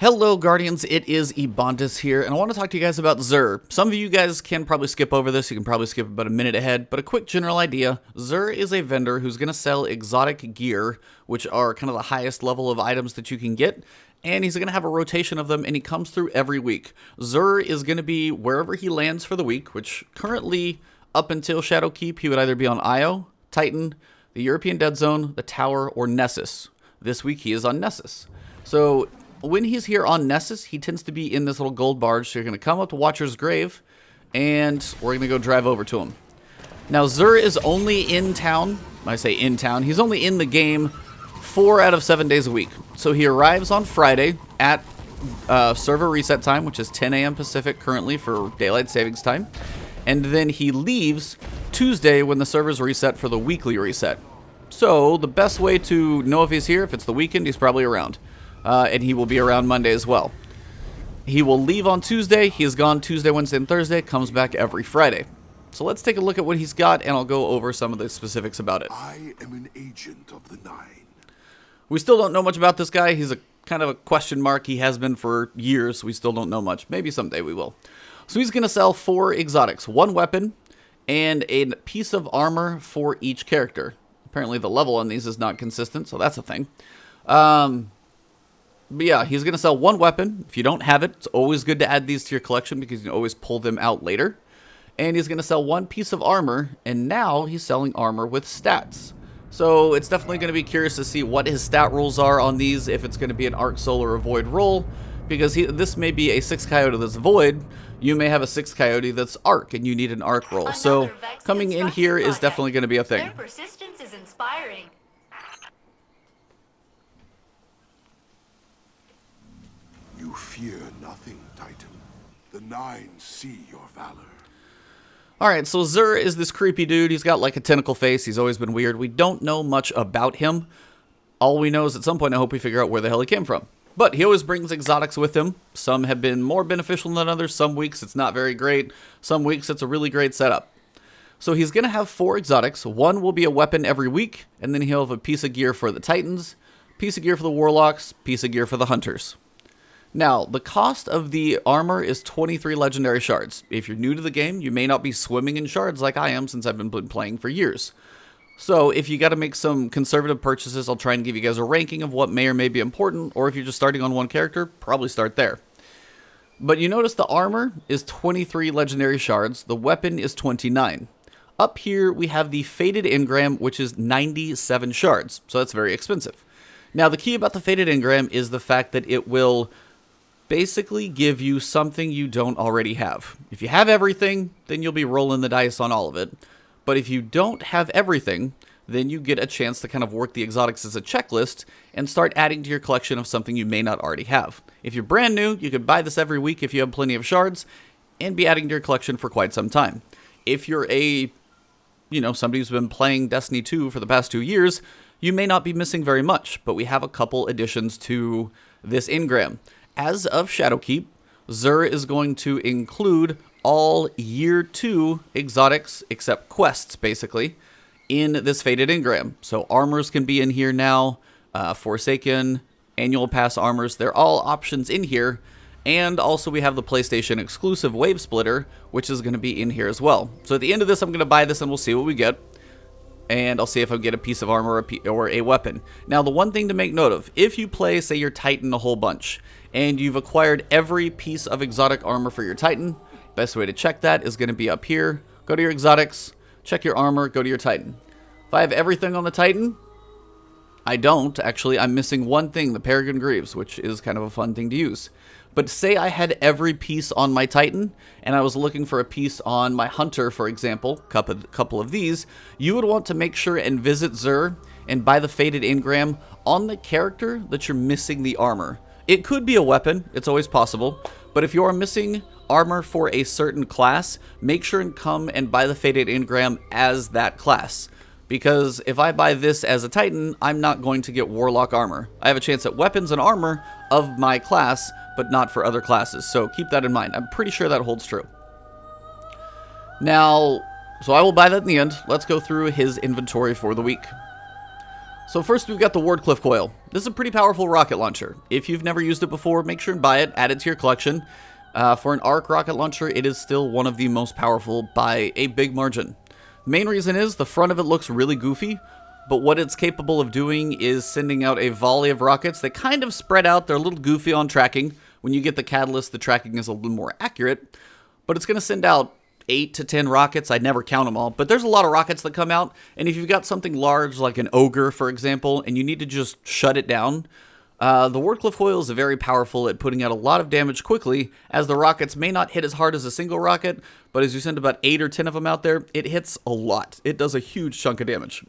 Hello Guardians, it is Ebontis here, and I want to talk to you guys about Xur. Some of you guys can probably skip over this, you can probably skip about a minute ahead, but a quick general idea. Xur is a vendor who's going to sell exotic gear, which are kind of the highest level of items that you can get, and he's going to have a rotation of them, and he comes through every week. Xur is going to be wherever he lands for the week, which currently, up until Shadowkeep, he would either be on Io, Titan, the European Dead Zone, the Tower, or Nessus. This week he is on Nessus. So when he's here on Nessus, he tends to be in this little gold barge, so you're going to come up to Watcher's Grave, and we're going to go drive over to him. Now, Xur is only in town. I say in town. He's only in the game 4 out of 7 days a week. So he arrives on Friday at server reset time, which is 10 a.m. Pacific currently for daylight savings time. And then he leaves Tuesday when the servers reset for the weekly reset. So the best way to know if he's here, if it's the weekend, he's probably around. And he will be around Monday as well. He will leave on Tuesday. He is gone Tuesday, Wednesday, and Thursday. Comes back every Friday. So let's take a look at what he's got, and I'll go over some of the specifics about it. I am an agent of the Nine. We still don't know much about this guy. He's a kind of a question mark. He has been for years. We still don't know much. Maybe someday we will. So he's going to sell 4 exotics, 1 weapon, and a piece of armor for each character. Apparently the level on these is not consistent, so that's a thing. But yeah, he's going to sell 1 weapon. If you don't have it, it's always good to add these to your collection because you can always pull them out later. And he's going to sell 1 piece of armor, and now he's selling armor with stats. So it's definitely going to be curious to see what his stat rules are on these, if it's going to be an Arc Soul or a Void roll, because this may be a 6 Coyote that's Void. You may have a 6 Coyote that's Arc, and you need an Arc roll. So coming in here is definitely going to be a thing. Their persistence is inspiring. You fear nothing, Titan. The Nine see your valor. Alright, so Xur is this creepy dude. He's got like a tentacle face. He's always been weird. We don't know much about him. All we know is at some point I hope we figure out where the hell he came from. But he always brings exotics with him. Some have been more beneficial than others. Some weeks it's not very great. Some weeks it's a really great setup. So he's going to have 4 exotics. 1 will be a weapon every week. And then he'll have a piece of gear for the Titans, piece of gear for the Warlocks, piece of gear for the Hunters. Now, the cost of the armor is 23 legendary shards. If you're new to the game, you may not be swimming in shards like I am since I've been playing for years. So if you got to make some conservative purchases, I'll try and give you guys a ranking of what may or may be important, or if you're just starting on one character, probably start there. But you notice the armor is 23 legendary shards, the weapon is 29. Up here, we have the Faded Engram, which is 97 shards, so that's very expensive. Now, the key about the Faded Engram is the fact that it will basically give you something you don't already have. If you have everything, then you'll be rolling the dice on all of it. But if you don't have everything, then you get a chance to kind of work the exotics as a checklist and start adding to your collection of something you may not already have. If you're brand new, you could buy this every week if you have plenty of shards and be adding to your collection for quite some time. If you're somebody who's been playing Destiny 2 for the past 2 years, you may not be missing very much, but we have a couple additions to this engram. As of Shadowkeep, Xur is going to include all Year 2 exotics, except quests, basically, in this Faded Engram. So armors can be in here now, Forsaken, Annual Pass armors, they're all options in here. And also we have the PlayStation exclusive Wave Splitter, which is going to be in here as well. So at the end of this, I'm going to buy this and we'll see what we get. And I'll see if I can get a piece of armor or a weapon. Now, the one thing to make note of, if you play, say, your Titan a whole bunch, and you've acquired every piece of exotic armor for your Titan, best way to check that is going to be up here. Go to your exotics, check your armor, go to your Titan. If I have everything on the Titan, I don't. Actually, I'm missing one thing, the Peregrine Greaves, which is kind of a fun thing to use. But say I had every piece on my Titan, and I was looking for a piece on my Hunter, for example, couple of these, you would want to make sure and visit Xur and buy the Faded Engram on the character that you're missing the armor. It could be a weapon, it's always possible, but if you are missing armor for a certain class, make sure and come and buy the Faded Engram as that class. Because if I buy this as a Titan, I'm not going to get Warlock armor. I have a chance at weapons and armor of my class, but not for other classes. So keep that in mind. I'm pretty sure that holds true. Now, so I will buy that in the end. Let's go through his inventory for the week. So first we've got the Warcliff Coil. This is a pretty powerful rocket launcher. If you've never used it before, make sure and buy it, add it to your collection. For an arc rocket launcher, it is still one of the most powerful by a big margin. The main reason is the front of it looks really goofy, but what it's capable of doing is sending out a volley of rockets that kind of spread out. They're a little goofy on tracking. When you get the catalyst, the tracking is a little more accurate, but it's going to send out 8 to 10 rockets. I never count them all, but there's a lot of rockets that come out, and if you've got something large like an ogre, for example, and you need to just shut it down, the Warcliff Coil is very powerful at putting out a lot of damage quickly, as the rockets may not hit as hard as a single rocket, but as you send about 8 or 10 of them out there, it hits a lot. It does a huge chunk of damage.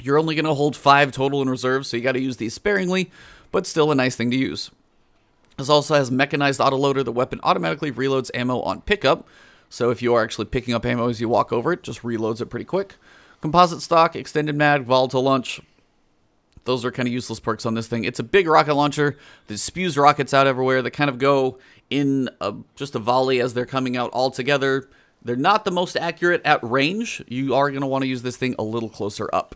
You're only going to hold 5 total in reserve, so you got to use these sparingly, but still a nice thing to use. This also has mechanized autoloader. The weapon automatically reloads ammo on pickup, so if you are actually picking up ammo as you walk over it, just reloads it pretty quick. Composite stock, extended mag, volatile launch. Those are kind of useless perks on this thing. It's a big rocket launcher that spews rockets out everywhere that kind of go in just a volley as they're coming out all together. They're not the most accurate at range. You are going to want to use this thing a little closer up.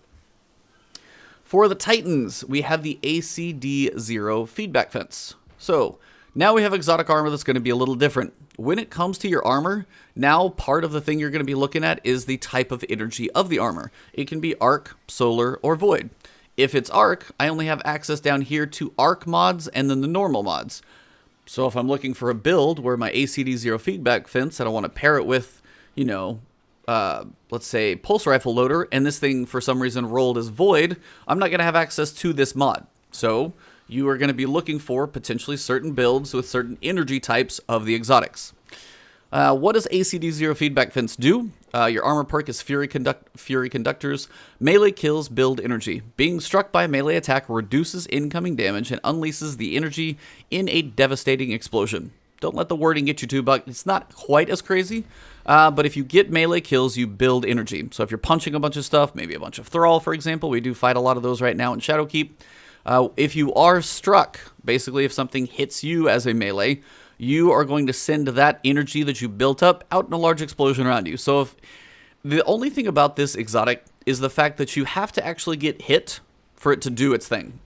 For the Titans, we have the ACD0 feedback fence. So now we have exotic armor that's going to be a little different. When it comes to your armor, now part of the thing you're going to be looking at is the type of energy of the armor. It can be arc, solar, or void. If it's arc, I only have access down here to arc mods and then the normal mods. So if I'm looking for a build where my ACD0 feedback fence and I want to pair it with, you know, let's say pulse rifle loader, and this thing for some reason rolled as void, I'm not going to have access to this mod. So you are going to be looking for potentially certain builds with certain energy types of the exotics. What does ACD0 feedback fence do? Your armor perk is Fury Conductors. Melee kills build energy. Being struck by a melee attack reduces incoming damage and unleashes the energy in a devastating explosion. Don't let the wording get you too bugged. It's not quite as crazy, but if you get melee kills, you build energy. So if you're punching a bunch of stuff, maybe a bunch of Thrall, for example, we do fight a lot of those right now in Shadowkeep. If you are struck, basically if something hits you as a melee, you are going to send that energy that you built up out in a large explosion around you. So if the only thing about this exotic is the fact that you have to actually get hit for it to do its thing.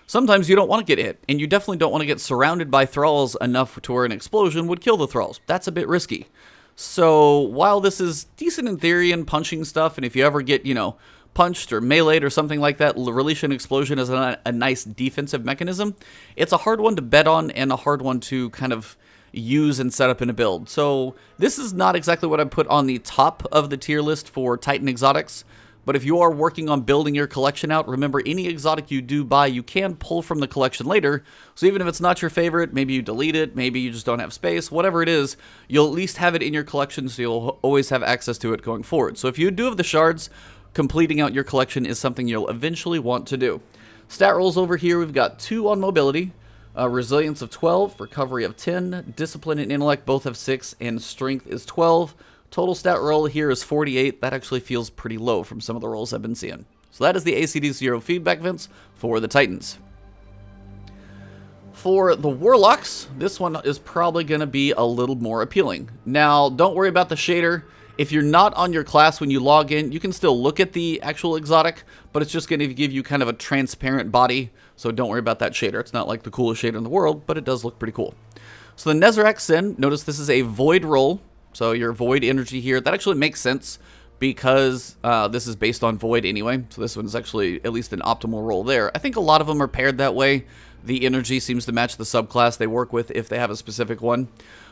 Sometimes you don't want to get hit, and you definitely don't want to get surrounded by thralls enough to where an explosion would kill the thralls. That's a bit risky. So while this is decent in theory and punching stuff, and if you ever get, you know, punched or meleeed or something like that, release an explosion is a nice defensive mechanism. It's a hard one to bet on and a hard one to kind of use and set up in a build. So this is not exactly what I put on the top of the tier list for Titan exotics, but if you are working on building your collection out, remember any exotic you do buy, you can pull from the collection later. So even if it's not your favorite, maybe you delete it, maybe you just don't have space, whatever it is, you'll at least have it in your collection so you'll always have access to it going forward. So if you do have the shards, completing out your collection is something you'll eventually want to do. Stat rolls over here, we've got 2 on mobility, resilience of 12, recovery of 10, discipline and intellect both have 6, and strength is 12. Total stat roll here is 48. That actually feels pretty low from some of the rolls I've been seeing. So that is the ACD0 feedback fence for the Titans. For the Warlocks, this one is probably going to be a little more appealing. Now, don't worry about the shader. If you're not on your class when you log in, you can still look at the actual exotic, but it's just going to give you kind of a transparent body, so don't worry about that shader. It's not like the coolest shader in the world, but it does look pretty cool. So the Nezarec Sin, notice this is a void roll, so your void energy here, that actually makes sense because this is based on void anyway, so this one's actually at least an optimal roll there. I think a lot of them are paired that way. The energy seems to match the subclass they work with if they have a specific one.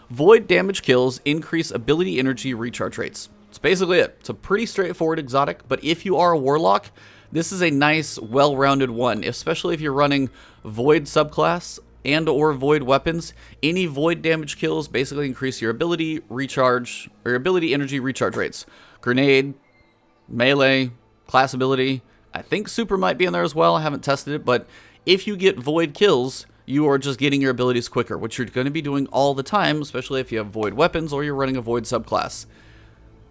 Void damage kills increase ability energy recharge rates. That's basically it. It's a pretty straightforward exotic, but if you are a Warlock, this is a nice, well-rounded one, especially if you're running Void subclass and or Void weapons. Any Void damage kills basically increase your ability recharge, or ability energy recharge rates. Grenade, melee, class ability. I think super might be in there as well. I haven't tested it, but if you get Void kills, you are just getting your abilities quicker, which you're going to be doing all the time, especially if you have Void weapons or you're running a Void subclass.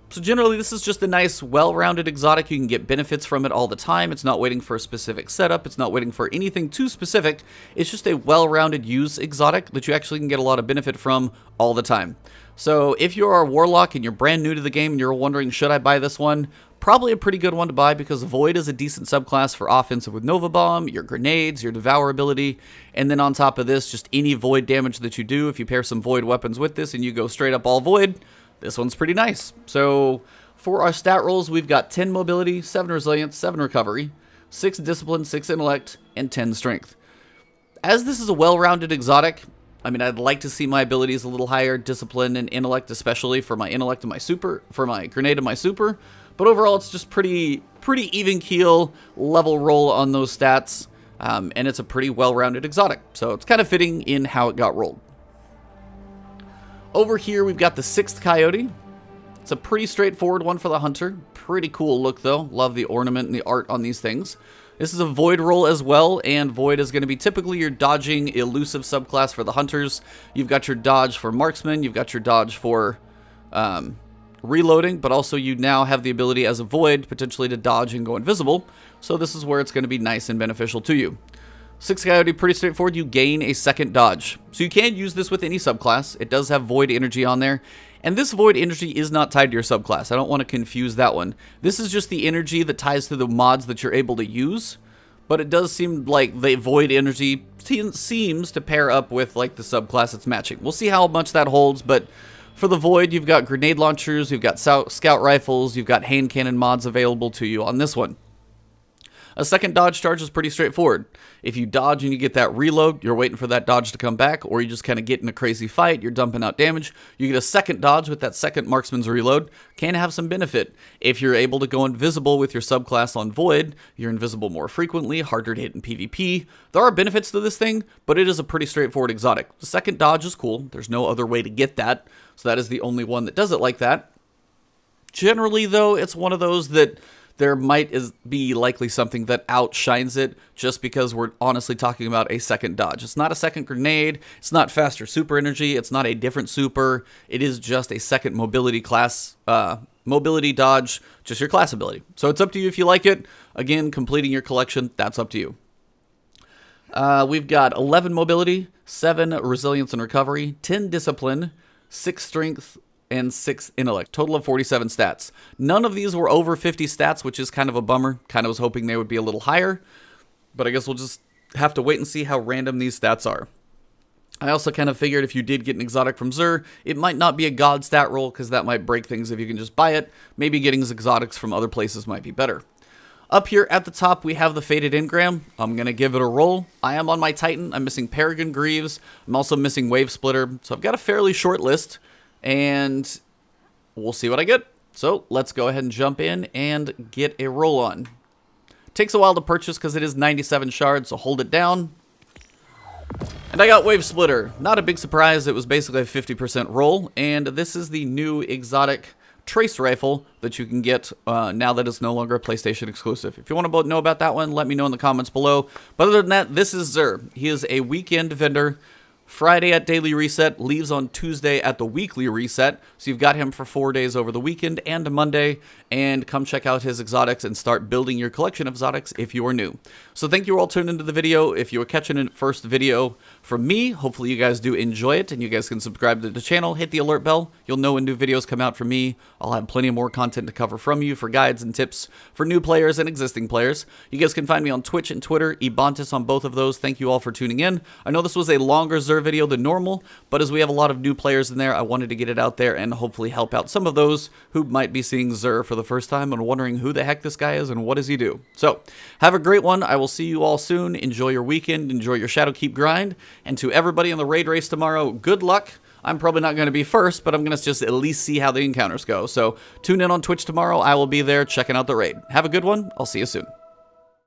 So generally, this is just a nice, well-rounded exotic. You can get benefits from it all the time. It's not waiting for a specific setup. It's not waiting for anything too specific. It's just a well-rounded use exotic that you actually can get a lot of benefit from all the time. So if you're a Warlock and you're brand new to the game and you're wondering, should I buy this one? probably a pretty good one to buy because Void is a decent subclass for offensive with Nova Bomb, your grenades, your Devour ability, and then on top of this, just any Void damage that you do. If you pair some Void weapons with this and you go straight up all Void, this one's pretty nice. So for our stat rolls, we've got 10 mobility, 7 resilience, 7 recovery, 6 discipline, 6 intellect, and 10 strength. As this is a well-rounded exotic, I mean, I'd like to see my abilities a little higher, discipline and intellect, especially for my intellect and my super, for my grenade and my super. But overall, it's just pretty even keel level roll on those stats, and it's a pretty well-rounded exotic. So it's kind of fitting in how it got rolled. Over here, we've got the 6th Coyote. It's a pretty straightforward one for the Hunter. Pretty cool look, though. Love the ornament and the art on these things. This is a Void roll as well, and Void is going to be typically your dodging elusive subclass for the Hunters. You've got your dodge for Marksman, you've got your dodge for reloading, but also you now have the ability as a Void potentially to dodge and go invisible, so this is where it's going to be nice and beneficial to you. 6 Coyote, pretty straightforward. You gain a second dodge. So you can use this with any subclass. It does have Void energy on there. And this Void energy is not tied to your subclass. I don't want to confuse that one. This is just the energy that ties to the mods that you're able to use. But it does seem like the Void energy seems to pair up with like the subclass it's matching. We'll see how much that holds, but for the Void, you've got grenade launchers, you've got scout rifles, you've got hand cannon mods available to you on this one. A second dodge charge is pretty straightforward. If you dodge and you get that reload, you're waiting for that dodge to come back, or you just kind of get in a crazy fight, you're dumping out damage, you get a second dodge with that second marksman's reload, can have some benefit. If you're able to go invisible with your subclass on Void, you're invisible more frequently, harder to hit in PvP. There are benefits to this thing, but it is a pretty straightforward exotic. The second dodge is cool. There's no other way to get that, so that is the only one that does it like that. Generally, though, it's one of those that there might be likely something that outshines it just because we're honestly talking about a second dodge. It's not a second grenade. It's not faster super energy. It's not a different super. It is just a second mobility class, mobility dodge, just your class ability. So it's up to you if you like it. Again, completing your collection, that's up to you. We've got 11 mobility, 7 resilience and recovery, 10 discipline, 6 strength, and 6 intellect. Total of 47 stats. None of these were over 50 stats, which is kind of a bummer. Kind of was hoping they would be a little higher, but I guess we'll just have to wait and see how random these stats are. I also kind of figured if you did get an exotic from Xur, it might not be a god stat roll because that might break things if you can just buy it. Maybe getting exotics from other places might be better. Up here at the top, we have the Faded Engram. I'm going to give it a roll. I am on my Titan. I'm missing Peregrine Greaves. I'm also missing Wave Splitter. So I've got a fairly short list, and we'll see what I get. So let's go ahead and jump in and get a roll on. Takes a while to purchase because it is 97 shards, so hold it down. And I got Wave Splitter. Not a big surprise. It was basically a 50% roll, and this is the new exotic trace rifle that you can get now that it's no longer a PlayStation exclusive. If you want to know about that one, let me know in the comments below. But other than that, this is Xur. He is a weekend vendor. Friday at Daily Reset, leaves on Tuesday at the Weekly Reset. So you've got him for 4 days over the weekend and Monday. And come check out his exotics and start building your collection of exotics if you are new. So thank you all tuning into the video. If you were catching a first video from me, hopefully you guys do enjoy it. And you guys can subscribe to the channel, hit the alert bell. You'll know when new videos come out from me. I'll have plenty more content to cover from you for guides and tips for new players and existing players. You guys can find me on Twitch and Twitter, Ebontis on both of those. Thank you all for tuning in. I know this was a longer Xur video than normal, but as we have a lot of new players in there, I wanted to get it out there and hopefully help out some of those who might be seeing Xur for the first time and wondering who the heck this guy is and what does he do. So have a great one. I will see you all soon. Enjoy your weekend, enjoy your Shadowkeep grind, and to everybody in the raid race tomorrow, good luck. I'm probably not going to be first, but I'm going to just at least see how the encounters go. So tune in on Twitch tomorrow. I will be there checking out the raid. Have a good one. I'll see you soon.